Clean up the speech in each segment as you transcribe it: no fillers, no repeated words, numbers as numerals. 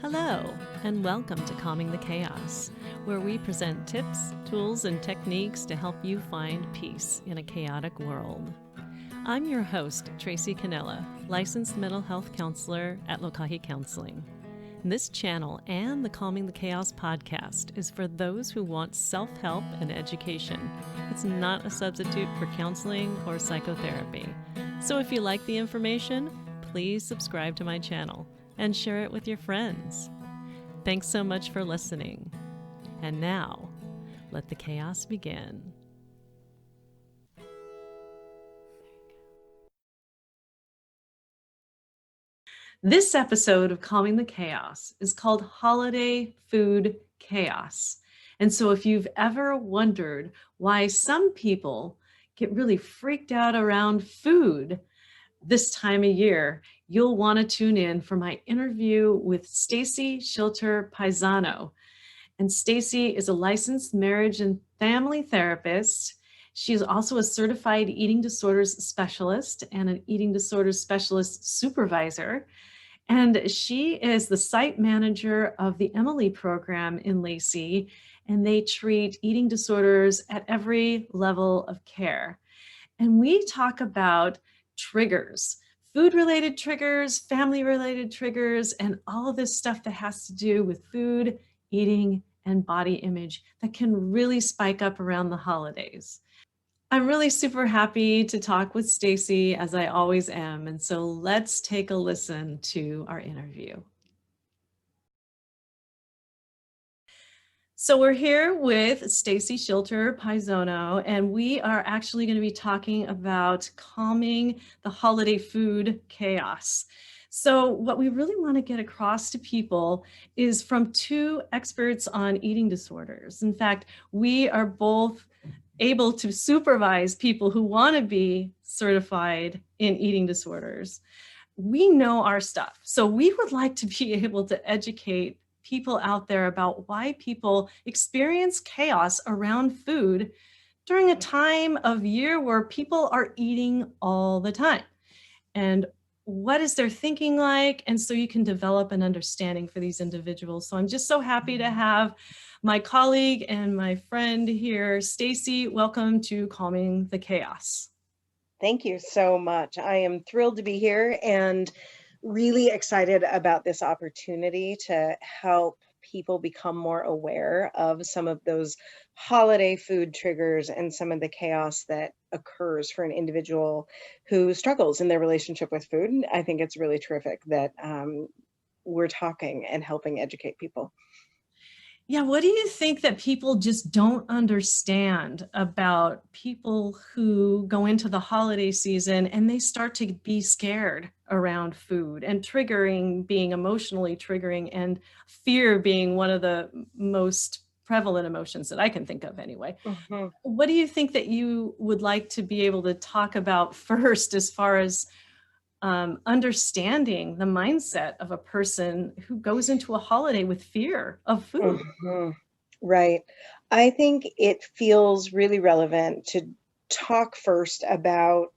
Hello, and welcome to Calming the Chaos, where we present tips, tools, and techniques to help you find peace in a chaotic world. I'm your host, Tracy Canella, licensed mental health counselor at Lokahi Counseling. This channel and the Calming the Chaos podcast is for those who want self-help and education. It's not a substitute for counseling or psychotherapy. So if you like the information, please subscribe to my channel and share it with your friends. Thanks so much for listening. And now, let the chaos begin. This episode of Calming the Chaos is called Holiday Food Chaos. And so if you've ever wondered why some people get really freaked out around food this time of year, you'll want to tune in for my interview with Stacy Shilter Paisano. And Stacy is a licensed marriage and family therapist. She's also a certified eating disorders specialist and an eating disorders specialist supervisor. And she is the site manager of the Emily program in Lacey, and they treat eating disorders at every level of care. And we talk about triggers, food-related triggers, family-related triggers, and all of this stuff that has to do with food, eating, and body image that can really spike up around the holidays. I'm really super happy to talk with Stacy, as I always am. And so let's take a listen to our interview. So we're here with Stacy Shilter Paisano, and we are actually going to be talking about calming the holiday food chaos. So what we really want to get across to people is from two experts on eating disorders. In fact, we are both able to supervise people who want to be certified in eating disorders. We know our stuff. So we would like to be able to educate people out there about why people experience chaos around food during a time of year where people are eating all the time. And what is their thinking like? And so you can develop an understanding for these individuals. So I'm just so happy to have my colleague and my friend here, Stacy. Welcome to Calming the Chaos. Thank you so much. I am thrilled to be here and really excited about this opportunity to help people become more aware of some of those holiday food triggers and some of the chaos that occurs for an individual who struggles in their relationship with food. I think it's really terrific that we're talking and helping educate people. Yeah, what do you think that people just don't understand about people who go into the holiday season and they start to be scared around food, and triggering being emotionally triggering, and fear being one of the most prevalent emotions that I can think of anyway? Mm-hmm. What do you think that you would like to be able to talk about first as far as understanding the mindset of a person who goes into a holiday with fear of food? Mhm. Right. I think it feels really relevant to talk first about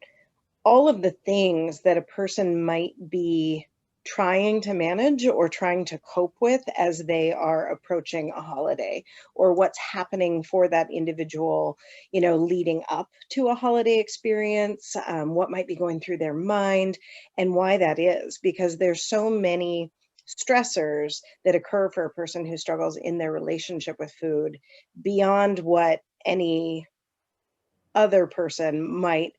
all of the things that a person might be trying to manage or trying to cope with as they are approaching a holiday, or what's happening for that individual, leading up to a holiday experience, what might be going through their mind, and why that is, because there's so many stressors that occur for a person who struggles in their relationship with food beyond what any other person might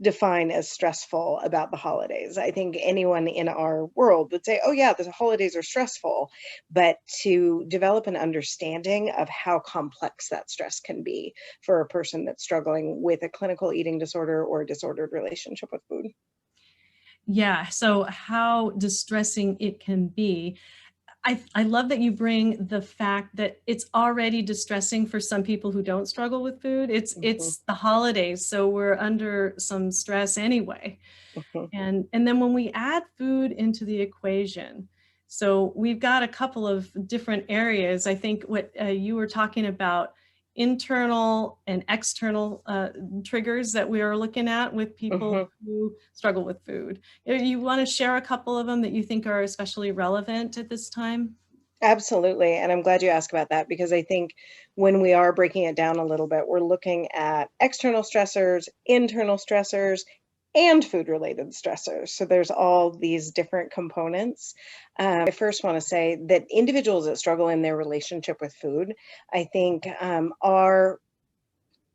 define as stressful about the holidays. I think anyone in our world would say, oh yeah, the holidays are stressful, but to develop an understanding of how complex that stress can be for a person that's struggling with a clinical eating disorder or a disordered relationship with food. Yeah, so how distressing it can be. I love that you bring the fact that it's already distressing for some people who don't struggle with food. It's Mhm, it's the holidays, so we're under some stress anyway. mhm, And then when we add food into the equation, so we've got a couple of different areas. I think what you were talking about internal and external triggers that we are looking at with people Mhm. who struggle with food. You want to share a couple of them that you think are especially relevant at this time? Absolutely, and I'm glad you asked about that because I think when we are breaking it down a little bit, we're looking at external stressors, internal stressors, and food-related stressors. So there's all these different components. I first want to say that individuals that struggle in their relationship with food, I think, are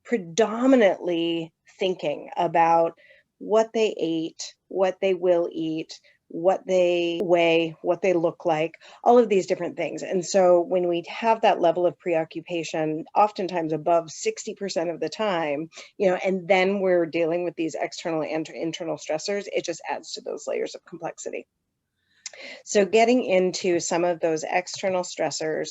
predominantly thinking about what they ate, what they will eat, what they weigh, what they look like, all of these different things. And so when we have that level of preoccupation, oftentimes above 60% of the time, and then we're dealing with these external and internal stressors, it just adds to those layers of complexity. So getting into some of those external stressors,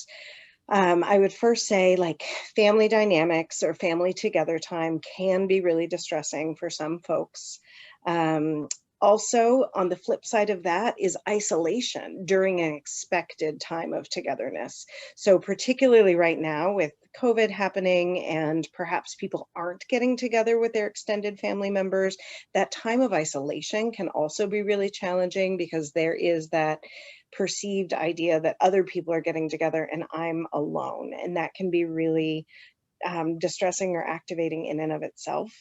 I would first say, like, family dynamics or family together time can be really distressing for some folks. Um, Also, on the flip side of that is isolation during an expected time of togetherness. So, particularly right now with COVID happening and perhaps people aren't getting together with their extended family members, that time of isolation can also be really challenging because there is that perceived idea that other people are getting together and I'm alone. And that can be really distressing or activating in and of itself.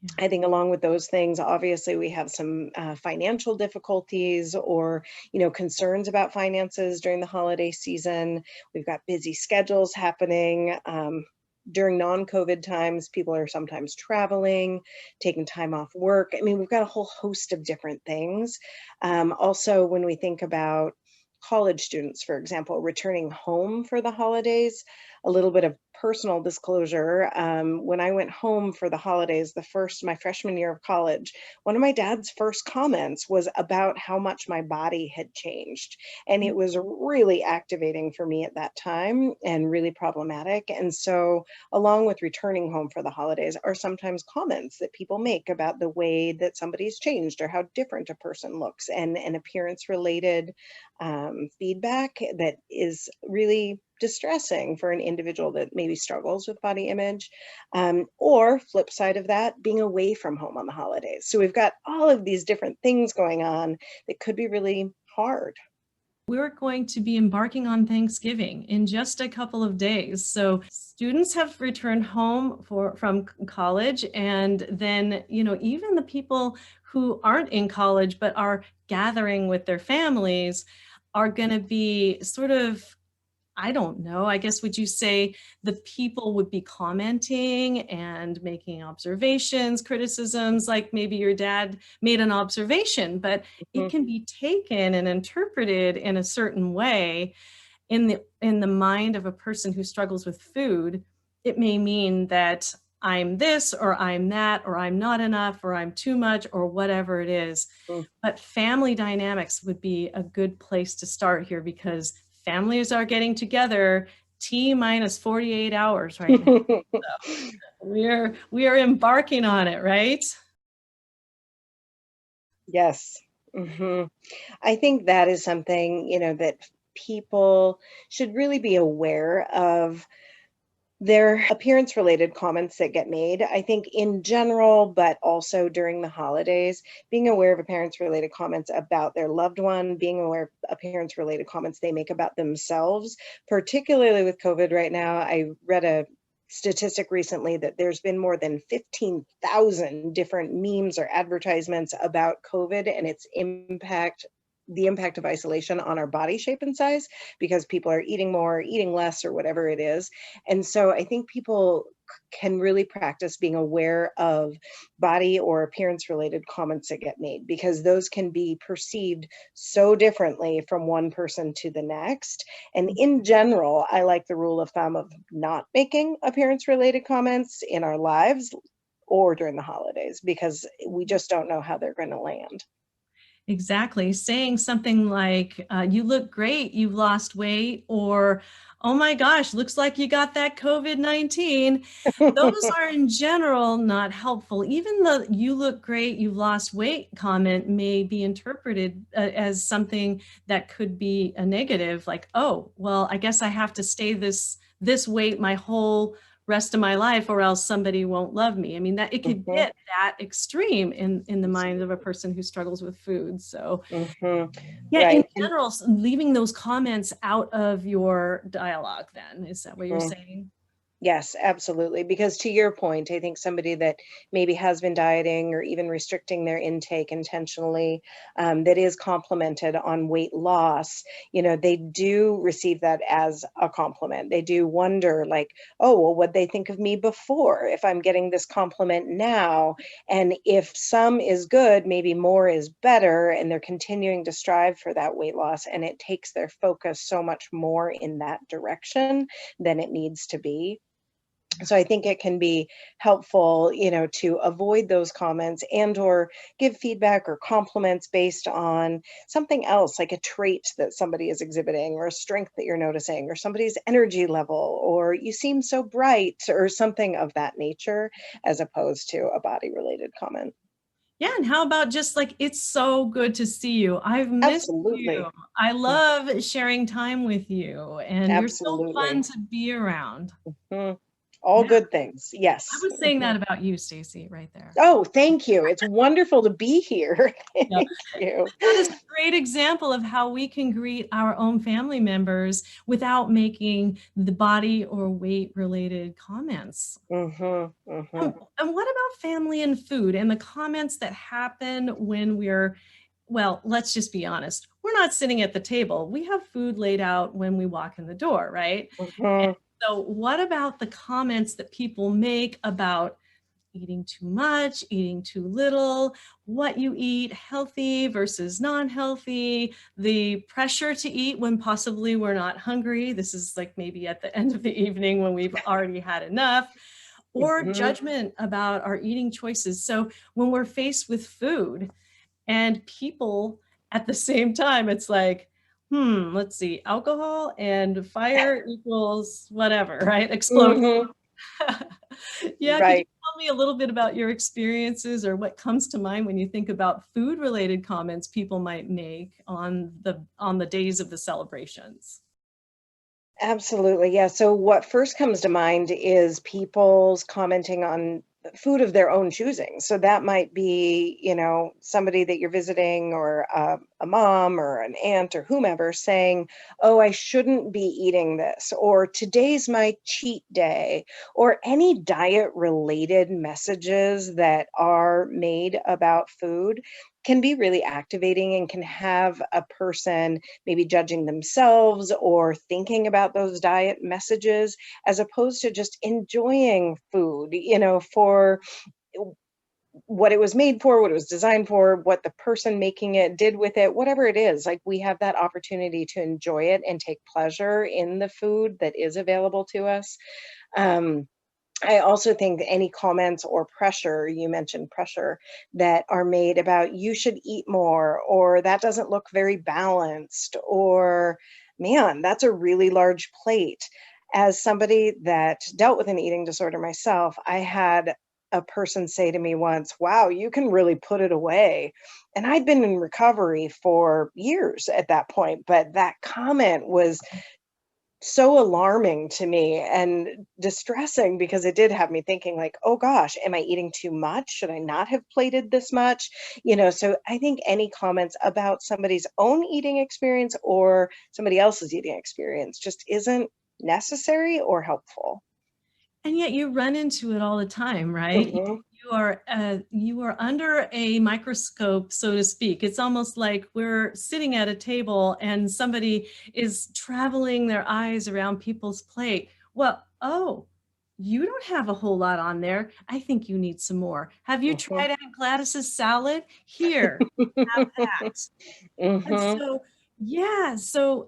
Yeah. I think along with those things, obviously we have some financial difficulties or, concerns about finances during the holiday season. We've got busy schedules happening. During non-COVID times, people are sometimes traveling, taking time off work. I mean, we've got a whole host of different things. Also, when we think about college students, for example, returning home for the holidays, a little bit of personal disclosure. When I went home for the holidays, my freshman year of college, one of my dad's first comments was about how much my body had changed. And it was really activating for me at that time and really problematic. And so, along with returning home for the holidays, are sometimes comments that people make about the way that somebody's changed or how different a person looks, and an appearance related feedback that is really distressing for an individual that maybe struggles with body image. Or flip side of that, being away from home on the holidays. So we've got all of these different things going on that could be really hard. We're going to be embarking on Thanksgiving in just a couple of days. So students have returned home from college, and then, even the people who aren't in college but are gathering with their families are going to be sort of, I don't know. I guess, would you say the people would be commenting and making observations, criticisms, like maybe your dad made an observation, but it Mhm. can be taken and interpreted in a certain way in the mind of a person who struggles with food. It may mean that I'm this or I'm that or I'm not enough or I'm too much or whatever it is. Mm. But family dynamics would be a good place to start here because families are getting together T minus 48 hours right now. We are embarking on it, right? Yes. I think that is something, that people should really be aware of. Their appearance related comments that get made, I think in general, but also during the holidays, being aware of appearance related comments about their loved one, being aware of appearance related comments they make about themselves, particularly with COVID right now. I read a statistic recently that there's been more than 15,000 different memes or advertisements about COVID and its impact, the impact of isolation on our body shape and size, because people are eating more, eating less, or whatever it is. And so I think people can really practice being aware of body or appearance related comments that get made, because those can be perceived so differently from one person to the next. And in general, I like the rule of thumb of not making appearance related comments in our lives or during the holidays, because we just don't know how they're going to land. Exactly. Saying something like, you look great, you've lost weight, or, oh my gosh, looks like you got that COVID-19. Those are in general not helpful. Even the you look great, you've lost weight comment may be interpreted as something that could be a negative, like, oh, well, I guess I have to stay this weight my whole rest of my life or else somebody won't love me. I mean, that it could Mhm. get that extreme in the mind of a Absolutely. person who struggles with food. So Mhm. yeah, in Right. And general, leaving those comments out of your dialogue then, is that what you're mhm. saying? Yes, absolutely. Because to your point, I think somebody that maybe has been dieting or even restricting their intake intentionally, that is complimented on weight loss, they do receive that as a compliment. They do wonder, like, oh, well, what they think of me before if I'm getting this compliment now. And if some is good, maybe more is better. And they're continuing to strive for that weight loss. And it takes their focus so much more in that direction than it needs to be. So I think it can be helpful, to avoid those comments and or give feedback or compliments based on something else, like a trait that somebody is exhibiting or a strength that you're noticing or somebody's energy level or you seem so bright or something of that nature, as opposed to a body related comment. Yeah, and how about just like, "It's so good to see you. I've missed you. Absolutely. I Mm, love sharing time with you, and you're so fun absolutely. to be around." Mm. All Yeah, good things. I Yes. was saying that about you, Stacey, right there. Oh, thank you. It's wonderful to be here. Yeah. Thank you. That is a great example of how we can greet our own family members without making the body or weight related comments. Mhm, mhm, And what about family and food and the comments that happen when we're, well, let's just be honest. We're not sitting at the table. We have food laid out when we walk in the door, right? And mhm, so, what about the comments that people make about eating too much, eating too little, what you eat, healthy versus non-healthy, the pressure to eat when possibly we're not hungry. This is like maybe at the end of the evening when we've already had enough, or mhm, judgment about our eating choices. So when we're faced with food and people at the same time, it's like, let's see, alcohol and fire equals whatever, right? Explode. mhm. Yeah, could you Right. tell me a little bit about your experiences or what comes to mind when you think about food related comments people might make on the days of the celebrations? Absolutely. Yeah. So what first comes to mind is people's commenting on food of their own choosing. So that might be, somebody that you're visiting or a mom or an aunt or whomever saying, "Oh, I shouldn't be eating this," or "Today's my cheat day," or any diet related messages that are made about food can be really activating and can have a person maybe judging themselves or thinking about those diet messages as opposed to just enjoying food, for what it was made for, what it was designed for, what the person making it did with it, whatever it is. Like we have that opportunity to enjoy it and take pleasure in the food that is available to us. Um, I also think any comments or pressure, you mentioned pressure, that are made about you should eat more, or that doesn't look very balanced, or man, that's a really large plate. As somebody that dealt with an eating disorder myself, I had a person say to me once, "Wow, you can really put it away." And I'd been in recovery for years at that point, but that comment was so alarming to me and distressing because it did have me thinking like, "Oh gosh, am I eating too much? Should I not have plated this much?" So I think any comments about somebody's own eating experience or somebody else's eating experience just isn't necessary or helpful. And yet you run into it all the time, right? Mhm, You are under a microscope, so to speak. It's almost like we're sitting at a table and somebody is traveling their eyes around people's plate. Well, oh, you don't have a whole lot on there. I think you need some more. Have you mhm. tried Aunt Gladys's salad? Here, have that. And Mhm, so, yeah, so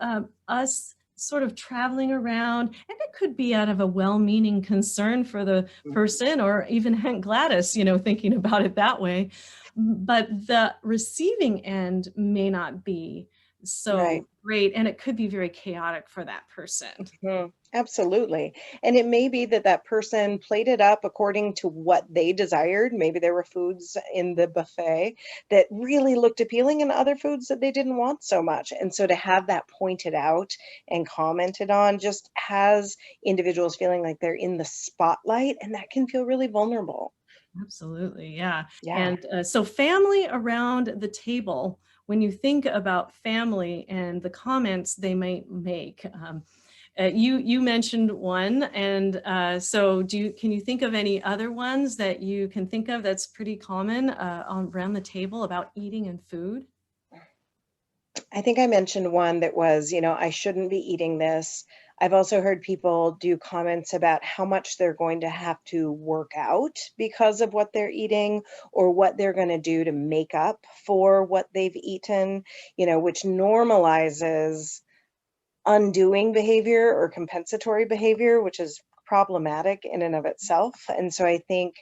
us sort of traveling around, and it could be out of a well-meaning concern for the mhm. person, or even Aunt Gladys, thinking about it that way. But the receiving end may not be. so Right. great. And it could be very chaotic for that person. Absolutely. And it may be that that person played it up according to what they desired. Maybe there were foods in the buffet that really looked appealing and other foods that they didn't want so much. And so to have that pointed out and commented on just has individuals feeling like they're in the spotlight, and that can feel really vulnerable. Absolutely, yeah. Yeah. And so family around the table, when you think about family and the comments they might make, you mentioned one, and so can you think of any other ones that you can think of that's pretty common around the table about eating and food? I think I mentioned one that was, I shouldn't be eating this. I've also heard people do comments about how much they're going to have to work out because of what they're eating or what they're going to do to make up for what they've eaten, which normalizes undoing behavior or compensatory behavior, which is problematic in and of itself. And so I think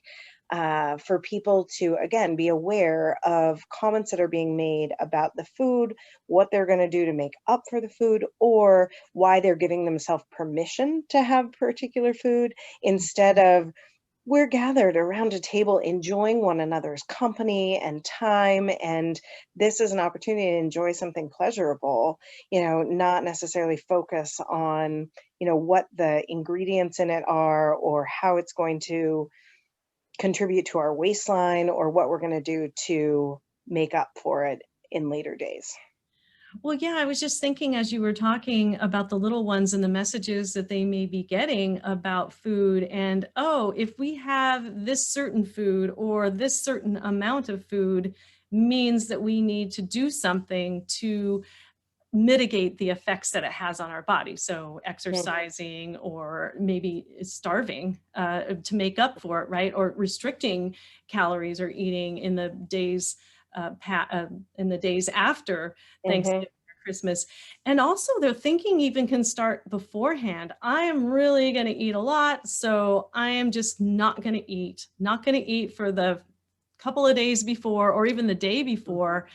for people to, again, be aware of comments that are being made about the food, what they're going to do to make up for the food, or why they're giving themselves permission to have particular food instead of we're gathered around a table enjoying one another's company and time, and this is an opportunity to enjoy something pleasurable, not necessarily focus on, what the ingredients in it are or how it's going to contribute to our waistline or what we're going to do to make up for it in later days. Well, yeah, I was just thinking as you were talking about the little ones and the messages that they may be getting about food. And, oh, if we have this certain food or this certain amount of food, means that we need to do something to mitigate the effects that it has on our body. So Mhm, exercising or maybe starving to make up for it, right? Or restricting calories or eating in the days in the days after mhm, Thanksgiving or Christmas. And also their thinking even can start beforehand. I am really going to eat a lot, so I am just not going to eat for the couple of days before or even the day before,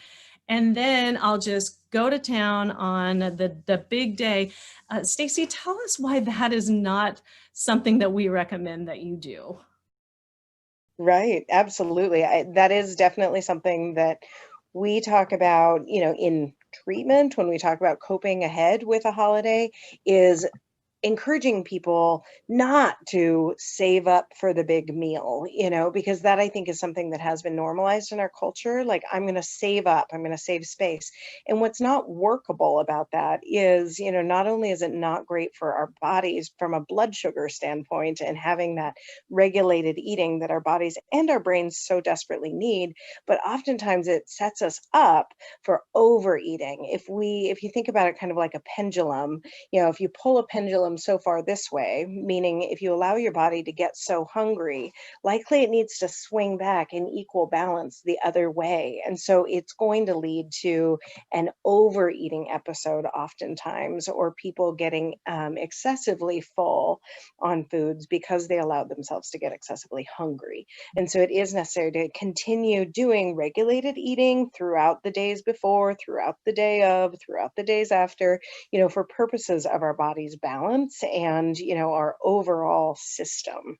and then I'll just go to town on the big day. Stacy, tell us why that is not something that we recommend that you do. right, absolutely. That is definitely something that we talk about, in treatment when we talk about coping ahead with a holiday is encouraging people not to save up for the big meal, because that I think is something that has been normalized in our culture. Like, I'm going to save up, I'm going to save space. And what's not workable about that is, not only is it not great for our bodies from a blood sugar standpoint and having that regulated eating that our bodies and our brains so desperately need, but oftentimes it sets us up for overeating. If you think about it kind of like a pendulum, if you pull a pendulum so far this way, meaning if you allow your body to get so hungry, likely it needs to swing back in equal balance the other way. And so it's going to lead to an overeating episode oftentimes, or people getting excessively full on foods because they allowed themselves to get excessively hungry. And so it is necessary to continue doing regulated eating throughout the days before, throughout the day of, throughout the days after, for purposes of our body's balance and, our overall system.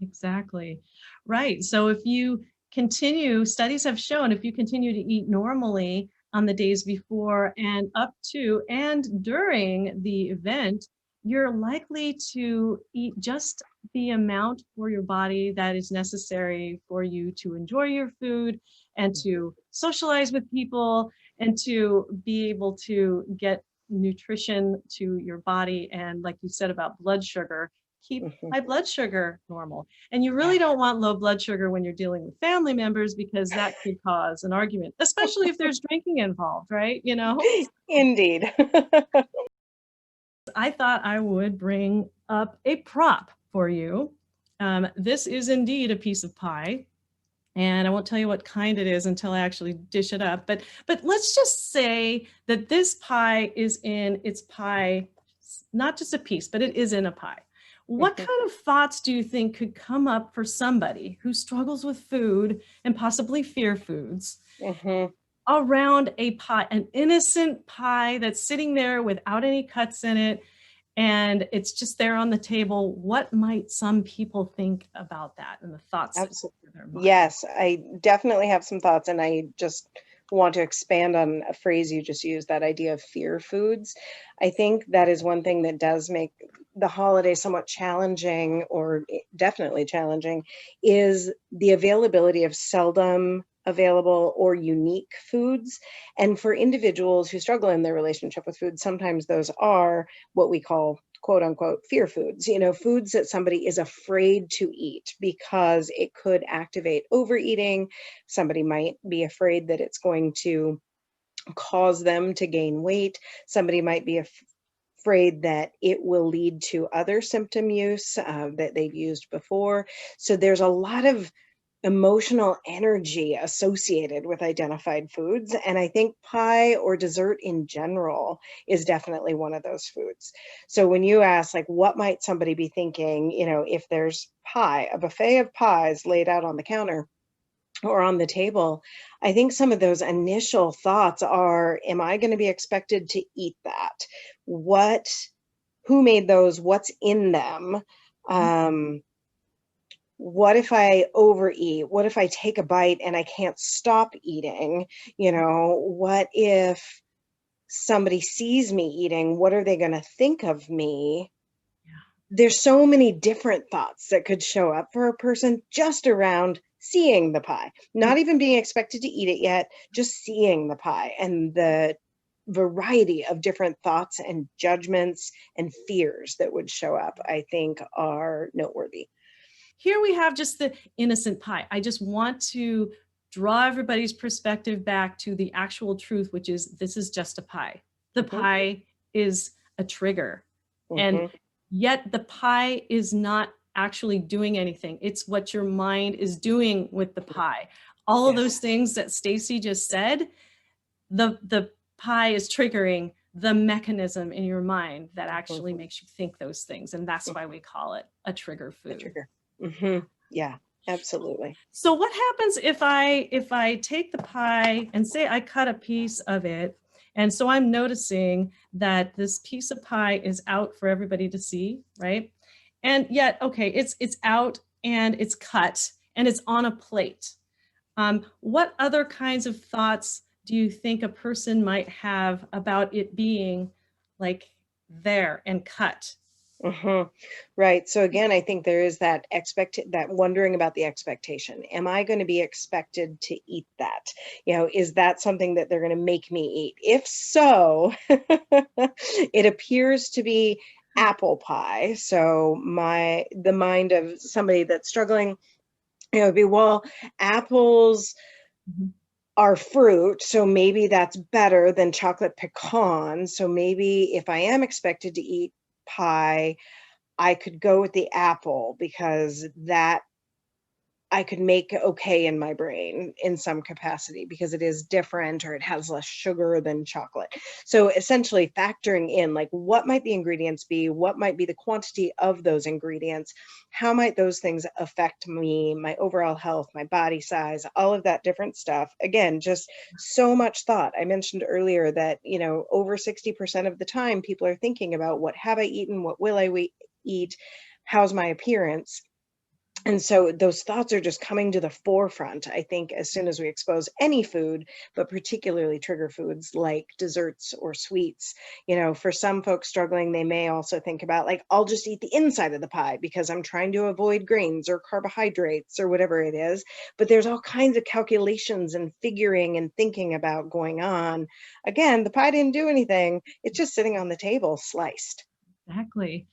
Exactly. Right. So if you continue, studies have shown if you continue to eat normally on the days before and up to and during the event, you're likely to eat just the amount for your body that is necessary for you to enjoy your food and to socialize with people and to be able to get nutrition to your body. And like you said about blood sugar, keep Mhm. high blood sugar normal. And you Yeah. really don't want low blood sugar when you're dealing with family members because that could cause an argument, especially if there's drinking involved, right? Indeed. I thought I would bring up a prop for you. This is indeed a piece of pie, and I won't tell you what kind it is until I actually dish it up. But let's just say that this pie is in its pie, not just a piece, but it is in a pie. What Mhm, kind of thoughts do you think could come up for somebody who struggles with food and possibly fear foods? mhm. around a pie, an innocent pie that's sitting there without any cuts in it, and it's just there on the table. What might some people think about that and the thoughts that Absolutely. go through their mind? Yes, I definitely have some thoughts, and I just want to expand on a phrase you just used, that idea of fear foods. I think that is one thing that does make the holiday somewhat challenging, or definitely challenging, is the availability of seldom available or unique foods. And for individuals who struggle in their relationship with food, sometimes those are what we call quote unquote fear foods, foods that somebody is afraid to eat because it could activate overeating. Somebody might be afraid that it's going to cause them to gain weight. Somebody might be afraid that it will lead to other symptom use that they've used before. So there's a lot of emotional energy associated with identified foods. And I think pie or dessert in general is definitely one of those foods. So when you ask, like, what might somebody be thinking, if there's pie, a buffet of pies laid out on the counter or on the table, I think some of those initial thoughts are, am I going to be expected to eat that? What, who made those? What's in them? Um, what if I overeat? What if I take a bite and I can't stop eating? What if somebody sees me eating? What are they going to think of me? Yeah. There's so many different thoughts that could show up for a person just around seeing the pie, not even being expected to eat it yet, just seeing the pie, and the variety of different thoughts and judgments and fears that would show up, I think, are noteworthy. Here we have just the innocent pie. I just want to draw everybody's perspective back to the actual truth, which is this is just a pie. The Hmm. pie is a trigger. And Hmm. yet the pie is not actually doing anything. It's what your mind is doing with the pie. All of those Yes. things that Stacy just said, the pie is triggering the mechanism in your mind that Hmm. actually makes you think those things. And that's why we call it a trigger A food. trigger. Hmm. Yeah, absolutely. So what happens if I take the pie and say I cut a piece of it, and so I'm noticing that this piece of pie is out for everybody to see, right? And yet, okay, it's out and it's cut and it's on a plate. What other kinds of thoughts do you think a person might have about it being like there and cut? Hmm. Right. So again, I think there is that wondering about the expectation. Am I going to be expected to eat that? Is that something that they're going to make me eat? If so, it appears to be apple pie. So the mind of somebody that's struggling, would be, well, apples Mhm. are fruit, so maybe that's better than chocolate pecan. So maybe if I am expected to eat pie, I could go with the apple because that I could make okay in my brain in some capacity because it is different or it has less sugar than chocolate. So essentially factoring in, like, what might the ingredients be? What might be the quantity of those ingredients? How might those things affect me, my overall health, my body size, all of that different stuff? Again, just so much thought. I mentioned earlier that, over 60% of the time people are thinking about, what have I eaten? What will eat? How's my appearance? And so those thoughts are just coming to the forefront, I think, as soon as we expose any food, but particularly trigger foods like desserts or sweets. For some folks struggling, they may also think about, like, I'll just eat the inside of the pie because I'm trying to avoid grains or carbohydrates or whatever it is. But there's all kinds of calculations and figuring and thinking about going on. Again, the pie didn't do anything. It's just sitting on the table, sliced. Exactly.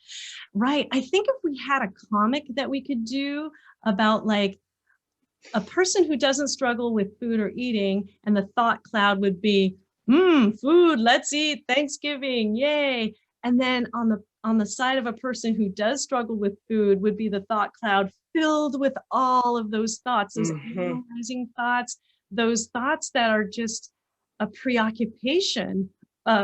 Right. I think if we had a comic that we could do about like a person who doesn't struggle with food or eating, and the thought cloud would be, food, let's eat, Thanksgiving, yay. And then on the side of a person who does struggle with food would be the thought cloud filled with all of those thoughts, those Hmm. analyzing thoughts, those thoughts that are just a preoccupation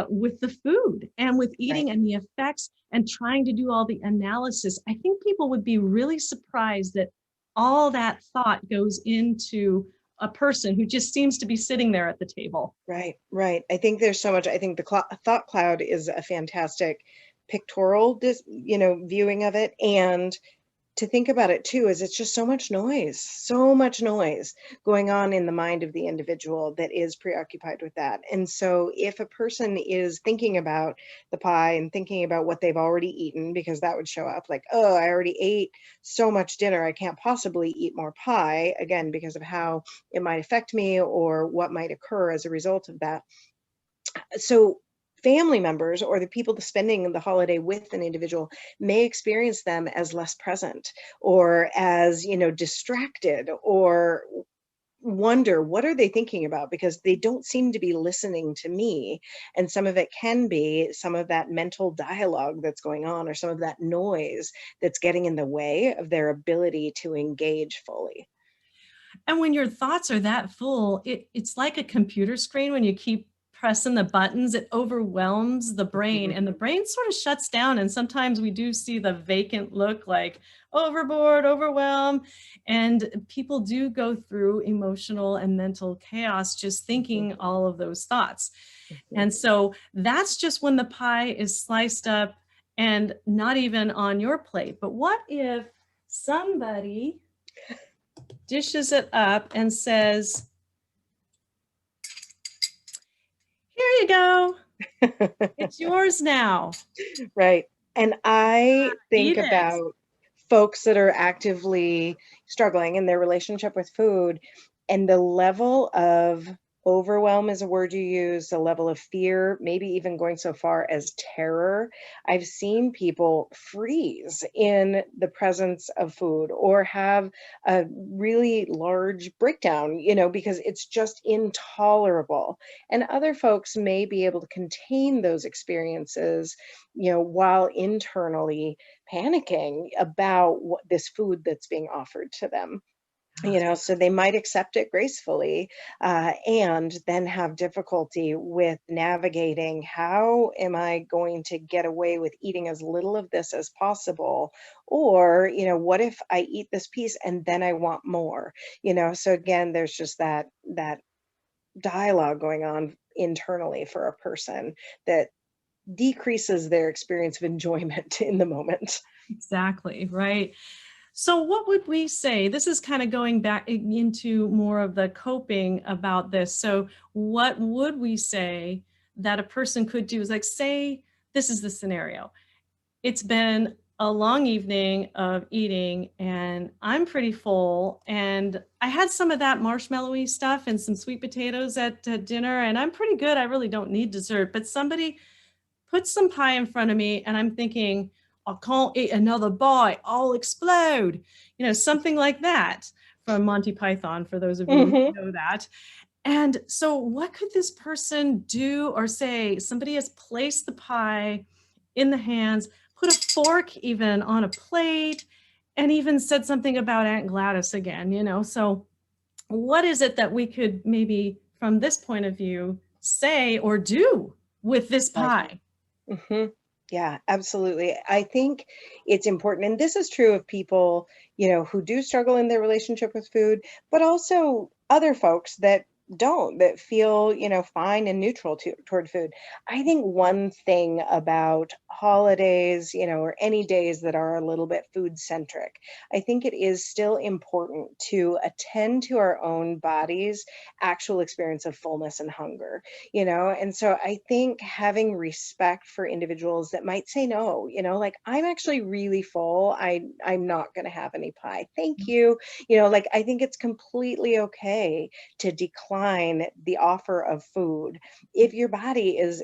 with the food and with Right. eating and the effects and trying to do all the analysis. I think people would be really surprised that all that thought goes into a person who just seems to be sitting there at the table. Right, right. I think there's so much. I think the thought cloud is a fantastic pictorial, viewing of it. And to think about it too is it's just so much noise going on in the mind of the individual that is preoccupied with that. And so if a person is thinking about the pie and thinking about what they've already eaten, because that would show up like, oh, I already ate so much dinner, I can't possibly eat more pie, again, because of how it might affect me or what might occur as a result of that. So family members or the people spending the holiday with an individual may experience them as less present or as, distracted, or wonder what are they thinking about, because they don't seem to be listening to me. And some of it can be some of that mental dialogue that's going on, or some of that noise that's getting in the way of their ability to engage fully. And when your thoughts are that full, it's like a computer screen when you keep pressing the buttons, it overwhelms the brain Mhm. and the brain sort of shuts down. And sometimes we do see the vacant look like overboard, overwhelmed. And people do go through emotional and mental chaos just Mhm. thinking all of those thoughts. Mhm. And so that's just when the pie is sliced up and not even on your plate. But what if somebody dishes it up and says, "Here you go. It's yours now. Right. And I think Eat it." about folks that are actively struggling in their relationship with food, and the level of overwhelm is a word you use, the level of fear, maybe even going so far as terror. I've seen people freeze in the presence of food or have a really large breakdown, because it's just intolerable. And other folks may be able to contain those experiences, while internally panicking about what this food that's being offered to them. So they might accept it gracefully, and then have difficulty with navigating, how am I going to get away with eating as little of this as possible? Or, what if I eat this piece and then I want more? So again, there's just that dialogue going on internally for a person that decreases their experience of enjoyment in the moment. Exactly, right. So what would we say? This is kind of going back into more of the coping about this. So what would we say that a person could do is like, say, this is the scenario. It's been a long evening of eating and I'm pretty full and I had some of that marshmallowy stuff and some sweet potatoes at dinner and I'm pretty good. I really don't need dessert, but somebody put some pie in front of me and I'm thinking, I can't eat another bite, I'll explode. Something like that from Monty Python, for those of you who Mhm. know that. And so, what could this person do or say? Somebody has placed the pie in the hands, put a fork even on a plate, and even said something about Aunt Gladys again. So, what is it that we could maybe, from this point of view, say or do with this Right. pie? Mhm. Yeah, absolutely. I think it's important, and this is true of people, who do struggle in their relationship with food, but also other folks that don't, that feel, fine and neutral toward food. I think one thing about holidays, or any days that are a little bit food centric, I think it is still important to attend to our own body's actual experience of fullness and hunger. And so I think having respect for individuals that might say no, like, I'm actually really full, I'm not going to have any pie, thank you. Like, I think it's completely okay to decline the offer of food if your body is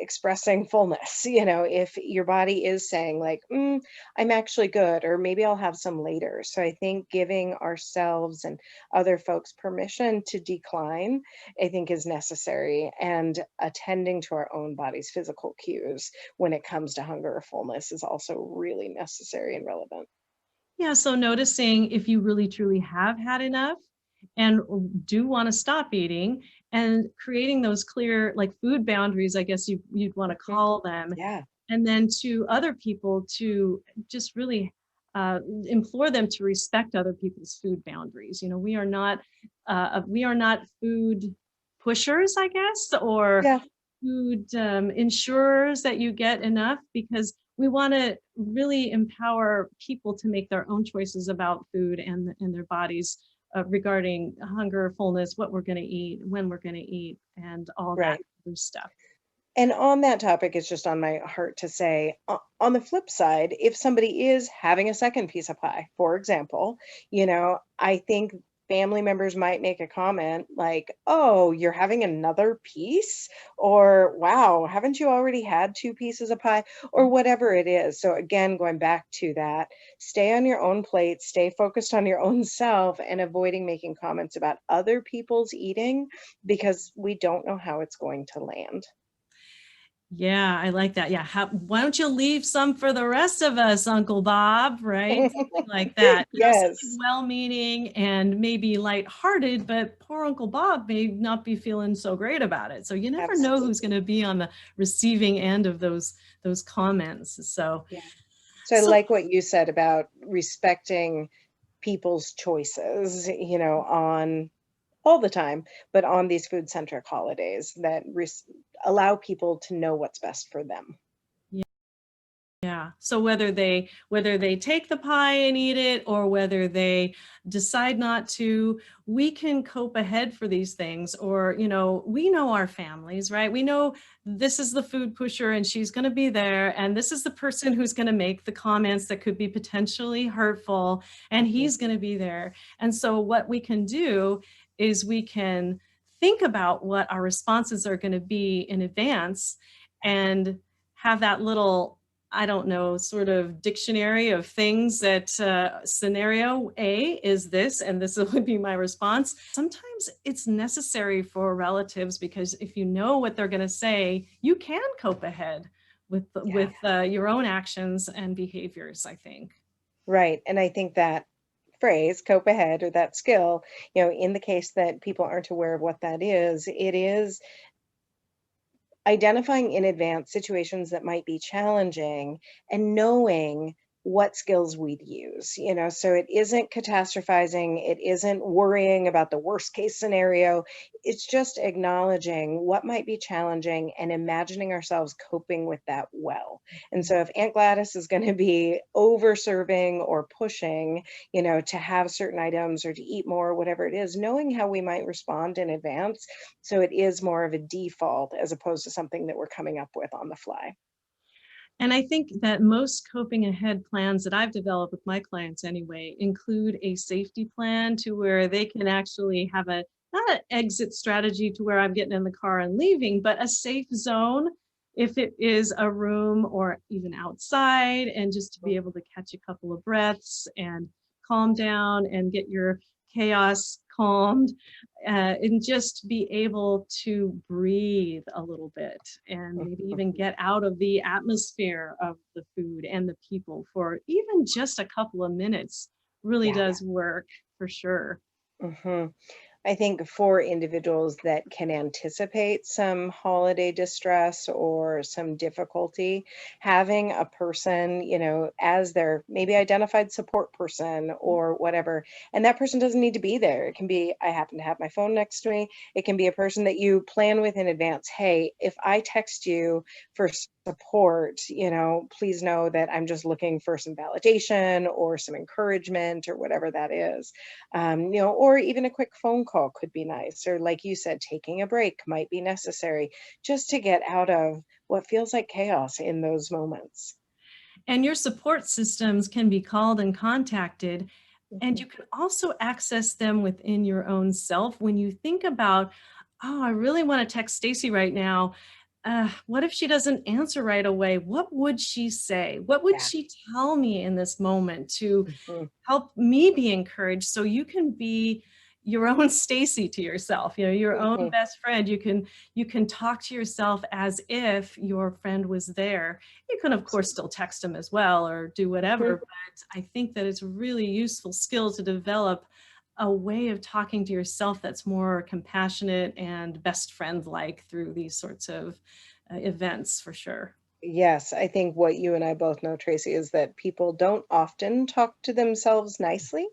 expressing fullness. If your body is saying like, I'm actually good, or maybe I'll have some later. So I think giving ourselves and other folks permission to decline, I think, is necessary, and attending to our own body's physical cues when it comes to hunger or fullness is also really necessary and relevant. Yeah, so noticing if you really truly have had enough and do want to stop eating, and creating those clear like food boundaries, I guess you'd want to Mhm. call them. Yeah. And then to other people to just really implore them to respect other people's food boundaries. We are not food pushers, I guess, or Yeah, food ensures that you get enough, because we want to really empower people to make their own choices about food and their bodies, regarding hunger, fullness, what we're going to eat, when we're going to eat, and all that right. other stuff. And on that topic, it's just on my heart to say, on the flip side, if somebody is having a second piece of pie, for example, I think family members might make a comment like, "Oh, you're having another piece?" Or, "Wow, haven't you already had two pieces of pie?" Or whatever it is. So again, going back to that, stay on your own plate, stay focused on your own self, and avoiding making comments about other people's eating because we don't know how it's going to land. Yeah, I like that. Yeah. Why don't you leave some for the rest of us, Uncle Bob? Right? Something like that. Something Yes, well meaning and maybe lighthearted, but poor Uncle Bob may not be feeling so great about it. So you never know who's going absolutely. to be on the receiving end of those comments. So, Yeah. So I so like what you said about respecting people's choices, on all the time, but on these food-centric holidays that allow people to know what's best for them. yeah. So whether they take the pie and eat it, or whether they decide not to, we can cope ahead for these things. Or, we know our families, right? We know this is the food pusher and she's going to be there, and this is the person who's going to make the comments that could be potentially hurtful, and Mhm. he's going to be there. And so what we can do is we can think about what our responses are going to be in advance, and have that little, I don't know, sort of dictionary of things that, scenario A is this, and this would be my response. Sometimes it's necessary for relatives, because if you know what they're going to say, you can cope ahead with Yeah. your own actions and behaviors, I think. Right, and I think that phrase, "cope ahead," or that skill, in the case that people aren't aware of what that is, it is identifying in advance situations that might be challenging and knowing what skills we'd use, so it isn't catastrophizing, it isn't worrying about the worst case scenario. It's just acknowledging what might be challenging and imagining ourselves coping with that well. And so if Aunt Gladys is going to be over serving or pushing, to have certain items or to eat more, whatever it is, knowing how we might respond in advance so it is more of a default as opposed to something that we're coming up with on the fly. And I think that most coping ahead plans that I've developed with my clients anyway include a safety plan, to where they can actually have a, not an exit strategy to where I'm getting in the car and leaving, but a safe zone, if it is a room or even outside, and just to be able to catch a couple of breaths and calm down and get your chaos calmed, and just be able to breathe a little bit, and maybe even get out of the atmosphere of the food and the people for even just a couple of minutes really Yeah. does work, for sure. hmm I think for individuals that can anticipate some holiday distress or some difficulty, having a person, as their maybe identified support person or whatever, and that person doesn't need to be there. It can be, I happen to have my phone next to me. It can be a person that you plan with in advance. Hey, if I text you for support, please know that I'm just looking for some validation or some encouragement or whatever that is. Or even a quick phone call could be nice. Or, like you said, taking a break might be necessary just to get out of what feels like chaos in those moments. And your support systems can be called and contacted, and Mhm. you can also access them within your own self. When you think about, oh, I really want to text Stacy right now. What if she doesn't answer right away? What would she say? What would Yeah. she tell me in this moment to Mhm. help me be encouraged, so you can be your own Stacy to yourself, your own Mhm. best friend. You can talk to yourself as if your friend was there. You can, of course, still text them as well or do whatever, Mhm. but I think that it's a really useful skill to develop a way of talking to yourself that's more compassionate and best friend like through these sorts of events, for sure. Yes, I think what you and I both know, Tracy, is that people don't often talk to themselves nicely,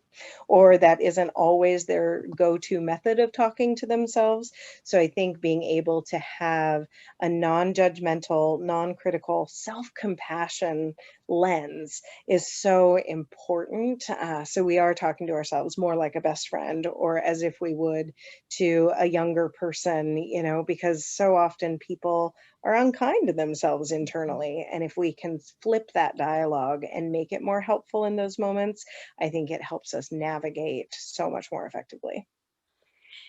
or that isn't always their go-to method of talking to themselves. So I think being able to have a non-judgmental, non-critical, self-compassion lens is so important. So we are talking to ourselves more like a best friend, or as if we would to a younger person, because so often people are unkind to themselves internally. And if we can flip that dialogue and make it more helpful in those moments, I think it helps us navigate so much more effectively.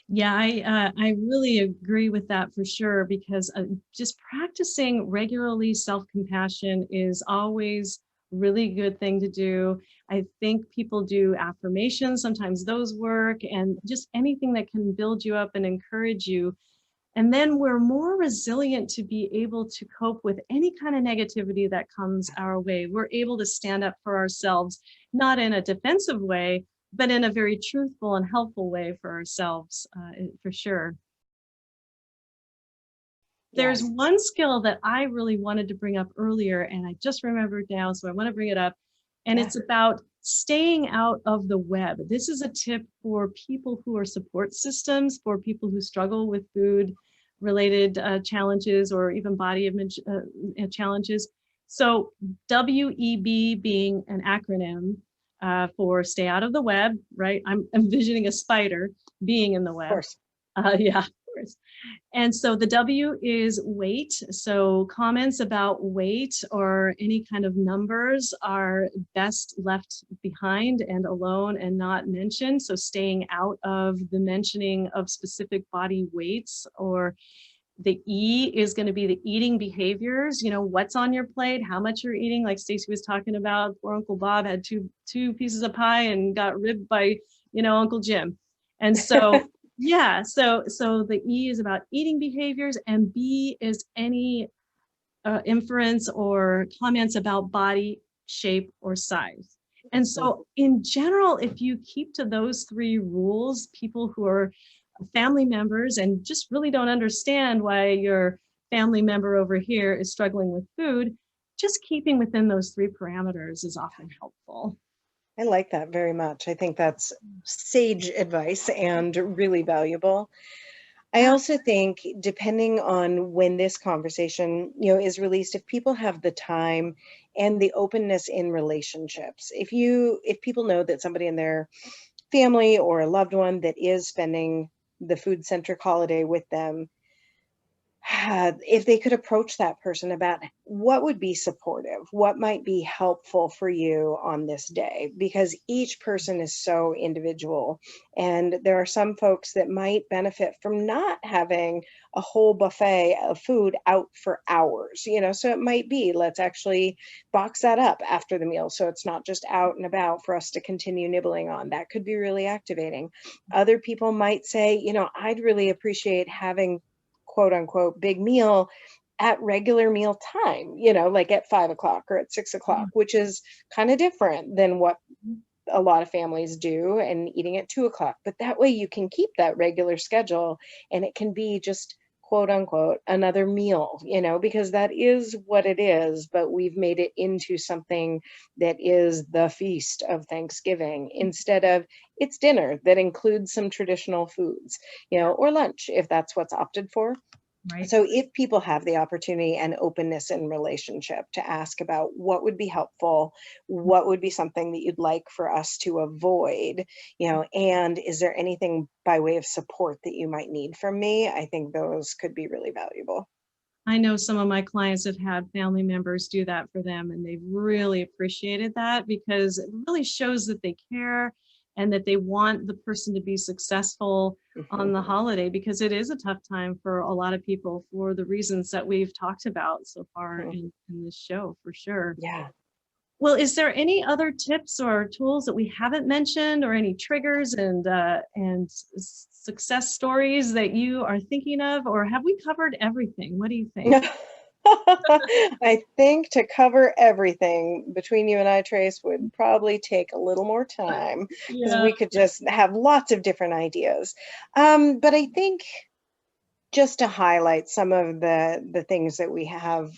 Yeah, I really agree with that for sure because just practicing regularly self-compassion is always really good thing to do. I think people do affirmations, sometimes those work, and just anything that can build you up and encourage you. And then we're more resilient to be able to cope with any kind of negativity that comes our way. We're able to stand up for ourselves, not in a defensive way, but in a very truthful and helpful way for ourselves, for sure. There's Yes, one skill that I really wanted to bring up earlier, and I just remembered now, so I want to bring it up. And yeah, it's about staying out of the web. This is a tip for people who are support systems, for people who struggle with food related challenges or even body image challenges. So, WEB being an acronym for stay out of the web, right? I'm envisioning a spider being in the of web. course. Yeah, of course. And so the W is weight. So comments about weight or any kind of numbers are best left behind and alone and not mentioned. So staying out of the mentioning of specific body weights. Or the E is going to be the eating behaviors. What's on your plate, how much you're eating. Like Stacy was talking about, poor Uncle Bob had two pieces of pie and got ribbed by, Uncle Jim. And so yeah, so the E is about eating behaviors, and B is any inference or comments about body shape or size. And so, in general, if you keep to those three rules, people who are family members and just really don't understand why your family member over here is struggling with food, just keeping within those three parameters is often helpful. I like that very much. I think that's sage advice and really valuable. I Yeah. also think depending on when this conversation, is released, if people have the time and the openness in relationships, if people know that somebody in their family or a loved one that is spending the food centric holiday with them, if they could approach that person about what would be supportive, what might be helpful for you on this day, because each person is so individual. And there are some folks that might benefit from not having a whole buffet of food out for hours, so it might be let's actually box that up after the meal. So it's not just out and about for us to continue nibbling on. That could be really activating. Other people might say, I'd really appreciate having quote unquote big meal at regular meal time, like at 5 o'clock or at 6 o'clock, which is kind of different than what a lot of families do and eating at 2 o'clock. But that way you can keep that regular schedule and it can be just quote unquote another meal, because that is what it is. But we've made it into something that is the feast of Thanksgiving instead of it's dinner that includes some traditional foods, Yeah, or lunch if that's what's opted for. right. So if people have the opportunity and openness in relationship to ask about what would be helpful, what would be something that you'd like for us to avoid, and is there anything by way of support that you might need from me? I think those could be really valuable. I know some of my clients have had family members do that for them, and they've really appreciated that because it really shows that they care and that they want the person to be successful on the Mhm, holiday because it is a tough time for a lot of people for the reasons that we've talked about so far mhm. in this show, for sure. Yeah. Well, is there any other tips or tools that we haven't mentioned, or any triggers and success stories that you are thinking of, or have we covered everything? What do you think? I think to cover everything between you and I, Trace, would probably take a little more time because Yeah. we could just have lots of different ideas. But I think just to highlight some of the things that we have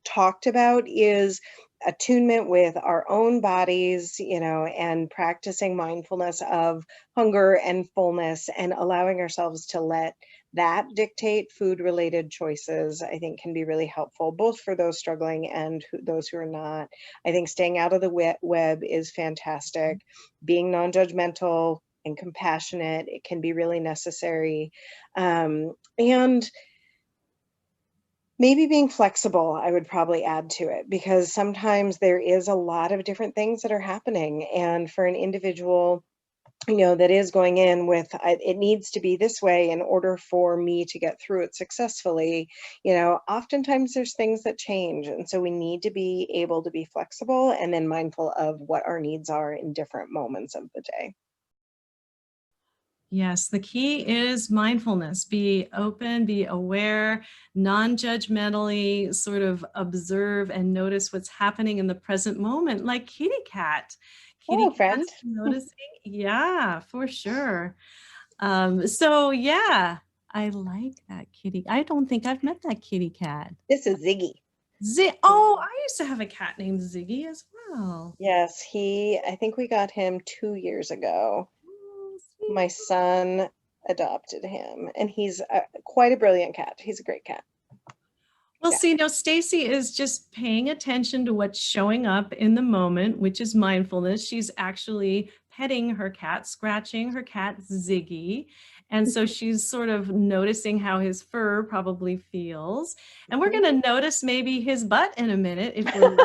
talked about is attunement with our own bodies, and practicing mindfulness of hunger and fullness and allowing ourselves to let that dictate food related choices, I think can be really helpful, both for those struggling and those who are not. I think staying out of the web is fantastic. Being non judgmental and compassionate, it can be really necessary. And maybe being flexible, I would probably add to it, because sometimes there is a lot of different things that are happening. And for an individual, that is going in with, it needs to be this way in order for me to get through it successfully, oftentimes there's things that change. And so we need to be able to be flexible and then mindful of what our needs are in different moments of the day. Yes, the key is mindfulness. Be open, be aware, non judgmentally sort of observe and notice what's happening in the present moment, like kitty cat. Kitty Hello, friend. cat's noticing. Yeah, for sure. So, yeah, I like that kitty. I don't think I've met that kitty cat. This is Ziggy. Oh, I used to have a cat named Ziggy as well. Yes, I think we got him 2 years ago. Oh, My sweet. son adopted him, and he's quite a brilliant cat. He's a great cat. Well, Yeah. see, now Stacy is just paying attention to what's showing up in the moment, which is mindfulness. She's actually petting her cat, scratching her cat, Ziggy. And so she's sort of noticing how his fur probably feels. And we're going to notice maybe his butt in a minute if we're.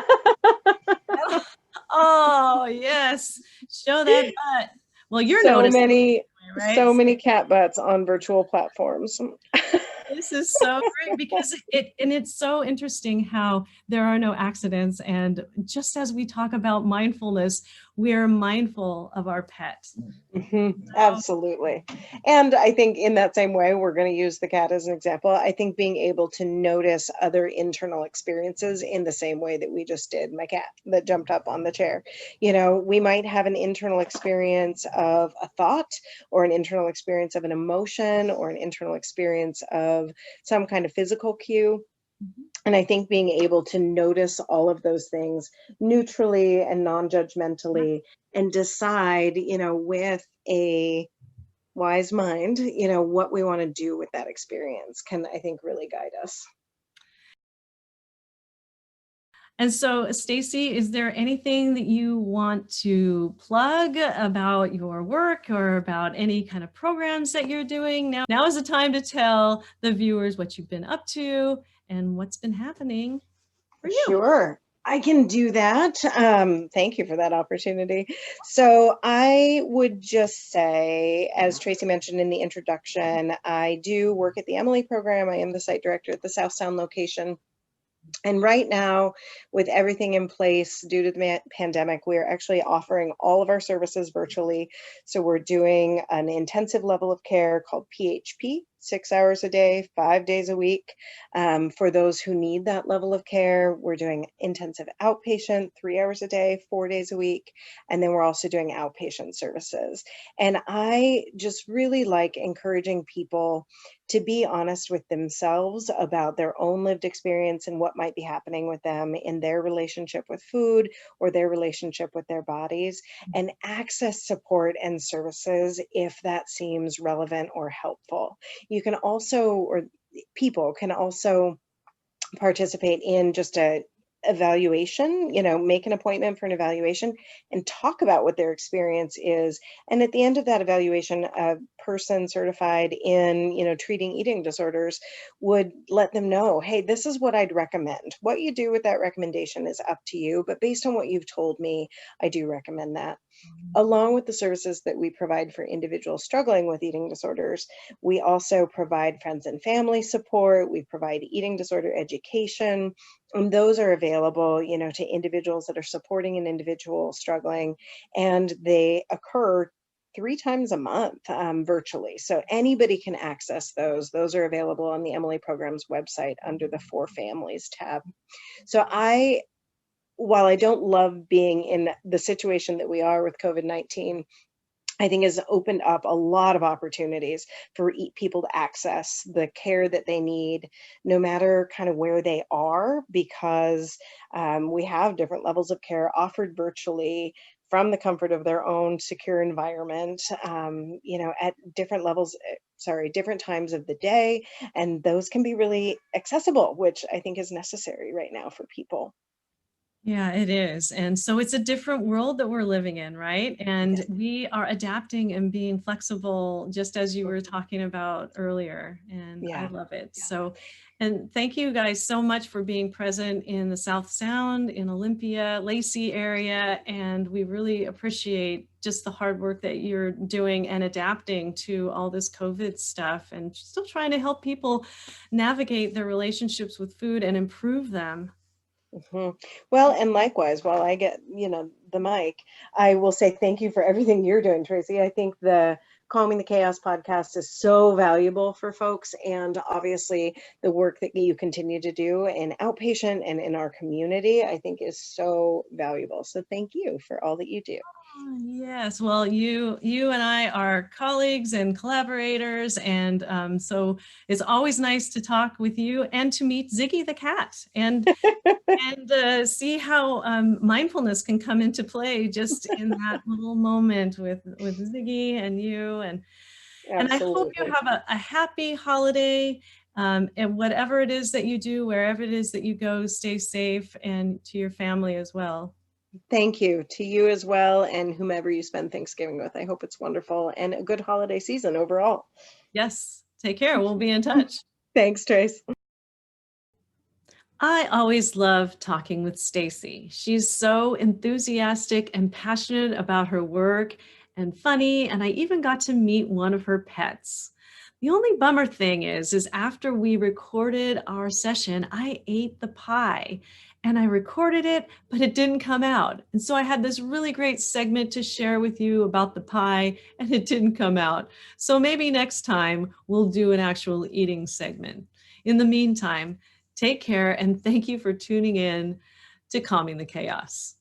Oh, yes. Show that butt. Well, you're So noticing, many, right? so many cat butts on virtual platforms. This is so great because it's so interesting how there are no accidents. And just as we talk about mindfulness, we're mindful of our pet. Oh, Absolutely. And I think in that same way, we're going to use the cat as an example. I think being able to notice other internal experiences in the same way that we just did, my cat that jumped up on the chair. We might have an internal experience of a thought, or an internal experience of an emotion, or an internal experience of some kind of physical cue. mhm. And I think being able to notice all of those things neutrally and non-judgmentally, and decide, with a wise mind, what we want to do with that experience can, I think, really guide us. And so, Stacy, is there anything that you want to plug about your work or about any kind of programs that you're doing? Now is the time to tell the viewers what you've been up to and what's been happening for you. Sure. I can do that. Thank you for that opportunity. So, I would just say, as Tracy mentioned in the introduction, I do work at the Emily program. I am the site director at the South Sound location. And right now, with everything in place due to the pandemic, we are actually offering all of our services virtually. So we're doing an intensive level of care called PHP, 6 hours a day, 5 days a week. For those who need that level of care, we're doing intensive outpatient, 3 hours a day, 4 days a week. And then we're also doing outpatient services. And I just really like encouraging people to be honest with themselves about their own lived experience and what might be happening with them in their relationship with food or their relationship with their bodies, and access support and services if that seems relevant or helpful. You can also, or people can also participate in just a evaluation, make an appointment for an evaluation and talk about what their experience is. And at the end of that evaluation, a person certified in, treating eating disorders would let them know, hey, this is what I'd recommend. What you do with that recommendation is up to you, but based on what you've told me, I do recommend that. Along with the services that we provide for individuals struggling with eating disorders, we also provide friends and family support. We provide eating disorder education, and those are available, to individuals that are supporting an individual struggling, and they occur 3 times a month virtually. So anybody can access those. Those are available on the Emily Program's website under the For Families tab. So while I don't love being in the situation that we are with COVID-19, I think has opened up a lot of opportunities for people to access the care that they need, no matter kind of where they are, because we have different levels of care offered virtually from the comfort of their own secure environment, at different levels, sorry, different times of the day. And those can be really accessible, which I think is necessary right now for people. Yeah, it is. And so it's a different world that we're living in, right? And Yes. we are adapting and being flexible, just as you were Mhm. talking about earlier. And I Yeah. love it. So, and thank you guys so much for being present in the South Sound, in Olympia, Lacey area. And we really appreciate just the hard work that you're doing and adapting to all this COVID stuff and still trying to help people navigate their relationships with food and improve them. Mhm. Well, and likewise, while I get, the mic, I will say thank you for everything you're doing, Tracy. I think the Calming the Chaos podcast is so valuable for folks, and obviously the work that you continue to do in outpatient and in our community, I think is so valuable. So thank you for all that you do. Yes, well, you and I are colleagues and collaborators, and so it's always nice to talk with you and to meet Ziggy the cat and see how mindfulness can come into play just in that little moment with Ziggy and you, and I hope you Absolutely. have a happy holiday. And whatever it is that you do, wherever it is that you go, stay safe, and to your family as well. Thank you to you as well, and whomever you spend Thanksgiving with. I hope it's wonderful and a good holiday season overall. Yes, take care. We'll be in touch. Thanks, Trace. I always love talking with Stacy. She's so enthusiastic and passionate about her work and funny, and I even got to meet one of her pets. The only bummer thing is after we recorded our session, I ate the pie and I recorded it, but it didn't come out. And so I had this really great segment to share with you about the pie and it didn't come out. So maybe next time we'll do an actual eating segment. In the meantime, take care and thank you for tuning in to Calming the Chaos.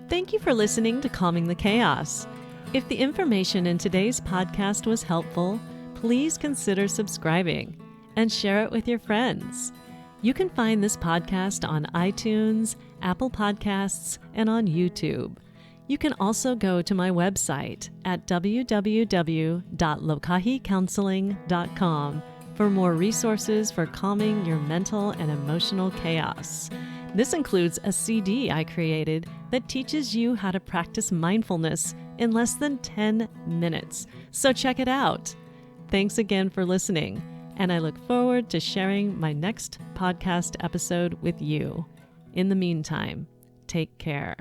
Thank you for listening to Calming the Chaos. If the information in today's podcast was helpful, please consider subscribing and share it with your friends. You can find this podcast on iTunes, Apple Podcasts, and on YouTube. You can also go to my website at www.lokahicounseling.com for more resources for calming your mental and emotional chaos. This includes a CD I created that teaches you how to practice mindfulness in less than 10 minutes. So check it out. Thanks again for listening, and I look forward to sharing my next podcast episode with you. In the meantime, take care.